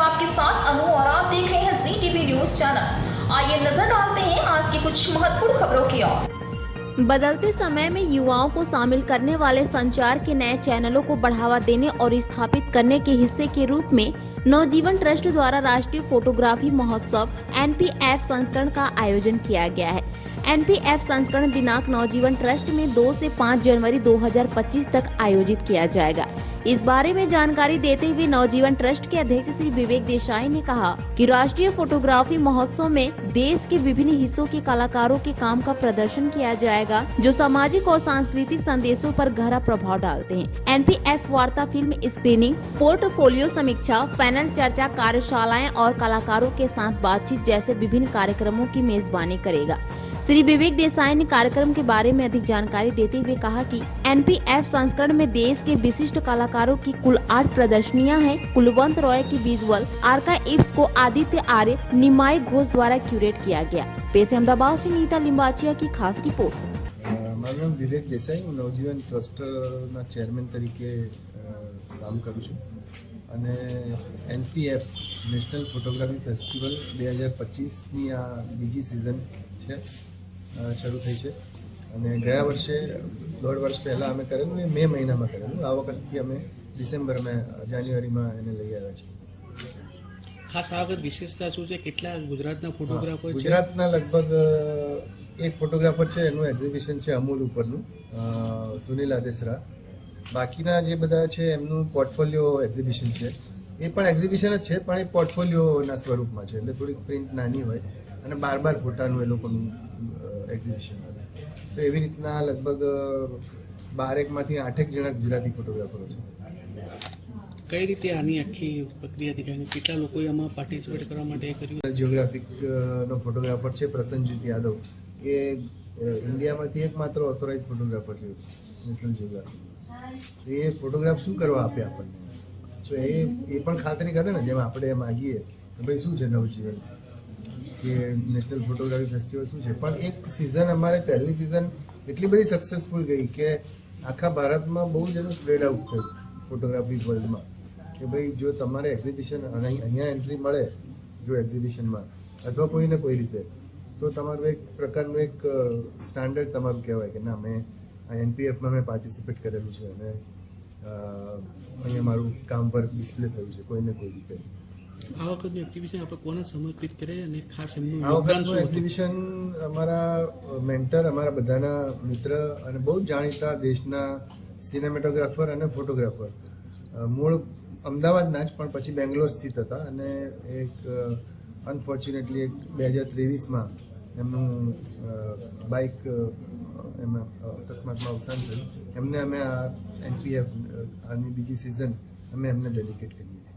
आपके साथ अनु और आप देख रहे हैं जी टीवी न्यूज चैनल। आइए नजर डालते हैं आज की कुछ महत्वपूर्ण खबरों की ओर। बदलते समय में युवाओं को शामिल करने वाले संचार के नए चैनलों को बढ़ावा देने और स्थापित करने के हिस्से के रूप में नवजीवन ट्रस्ट द्वारा राष्ट्रीय फोटोग्राफी महोत्सव NPF संस्करण का आयोजन किया गया है। NPF संस्करण दिनांक नवजीवन ट्रस्ट में 2 से 5 जनवरी 2025 तक आयोजित किया जाएगा। इस बारे में जानकारी देते हुए नवजीवन ट्रस्ट के अध्यक्ष श्री विवेक देसाई ने कहा कि राष्ट्रीय फोटोग्राफी महोत्सव में देश के विभिन्न हिस्सों के कलाकारों के काम का प्रदर्शन किया जाएगा, जो सामाजिक और सांस्कृतिक संदेशों पर गहरा प्रभाव डालते हैं। NPF वार्ता, फिल्म स्क्रीनिंग, पोर्टफोलियो समीक्षा, पैनल चर्चा, कार्यशालाएं और कलाकारों के साथ बातचीत जैसे विभिन्न कार्यक्रमों की मेजबानी करेगा। श्री विवेक देसाई ने कार्यक्रम के बारे में अधिक जानकारी देते हुए कहा कि NPF संस्करण में देश के विशिष्ट कलाकारों की कुल 8 प्रदर्शनियां हैं। कुलवंत रॉय की विजुअल आर्काइव्स को आदित्य आर्य, निमाई घोष द्वारा क्यूरेट किया गया। पेश अहमदाबाद से नीता लिंबाचिया की खास रिपोर्ट। મારું નામ વિવેક દેસાઈ, હું નવજીવન ટ્રસ્ટના ચેરમેન તરીકે કામ કરું છું અને NPF નેશનલ ફોટોગ્રાફી ફેસ્ટિવલ 2025ની આ બીજી સિઝન છે, શરૂ થઈ છે અને ગયા વર્ષે 1.5 વર્ષ પહેલાં અમે કરેલું, એ મે મહિનામાં કરેલું। આ વખતથી અમે ડિસેમ્બરમાં જાન્યુઆરીમાં એને લઈ આવ્યા છીએ। ખાસ આ વખત વિશેષતા શું છે? કેટલા ગુજરાતના ફોટોગ્રાફર છે? ગુજરાતના લગભગ એક ફોટોગ્રાફર છે, એનું એક્ઝિબિશન છે અમૂલ ઉપરનું, સુનિલ આદેસરા। બાકીના જે બધા છે એમનું પોર્ટફોલિયો એક્ઝિબિશન છે, એ પણ એક્ઝિબિશન જ છે પણ એ પોર્ટફોલિયોના સ્વરૂપમાં છે, એટલે થોડીક પ્રિન્ટ નાની હોય અને 12 ફોટાનું એ લોકોનું એક્ઝિબિશન હોય। તો એવી રીતના લગભગ 12માંથી 8 જણા ગુજરાતી ફોટોગ્રાફરો છે। કઈ રીતે આની આખી પ્રક્રિયા થઈ? કેટલા લોકોએ આમાં પાર્ટિસિપેટ કરવા માટે કર્યું? જિયોગ્રાફિકનો ફોટોગ્રાફર છે પ્રસન્નજીત યાદવ, એ ઇન્ડિયામાંથી એકમાત્ર ઓથોરાઇઝ ફોટોગ્રાફર છે નેશનલ જિયોગ્રાફિક। એ ફોટોગ્રાફ શું કરવા આપે આપણને, તો એ પણ ખાતરી કરે ને, જેમ આપણે માગીએ કે ભાઈ શું છે નવજીવન કે નેશનલ ફોટોગ્રાફી ફેસ્ટિવલ શું છે। પણ એક સિઝન, અમારે પહેલી સિઝન એટલી બધી સક્સેસફુલ ગઈ કે આખા ભારતમાં બહુ જ એનું સ્પ્રેડ આઉટ થયું ફોટોગ્રાફી વર્લ્ડમાં, કે ભાઈ જો તમારે એક્ઝિબિશન અહીંયા એન્ટ્રી મળે જો એક્ઝિબિશનમાં અથવા કોઈને કોઈ રીતે, તો તમારું એક પ્રકારનું એક સ્ટાન્ડર્ડ તમારું કહેવાય કે ના, મેં આ NPFમાં મેં પાર્ટિસિપેટ કરેલું છે અને અહીંયા મારું કામ પર ડિસ્પ્લે થયું છે કોઈને કોઈ રીતે। આ વખતનું એક્ઝિબિશન આપણે કોને સમર્પિત કરે અને ખાસ એમનું આ વખતનું એક્ઝિબિશન અમારા મેન્ટર, અમારા બધાના મિત્ર અને બહુ જ જાણીતા દેશના સિનેમેટોગ્રાફર અને ફોટોગ્રાફર, મૂળ અમદાવાદના જ પણ પછી બેંગ્લોર સ્થિત હતા અને એક અનફોર્ચ્યુનેટલી 2023માં એમનું બાઇક એમના અકસ્માતમાં અવસાન થયું। એમને અમે આ NPF આની બીજી સિઝન અમે એમને ડેડિકેટ કરી છે।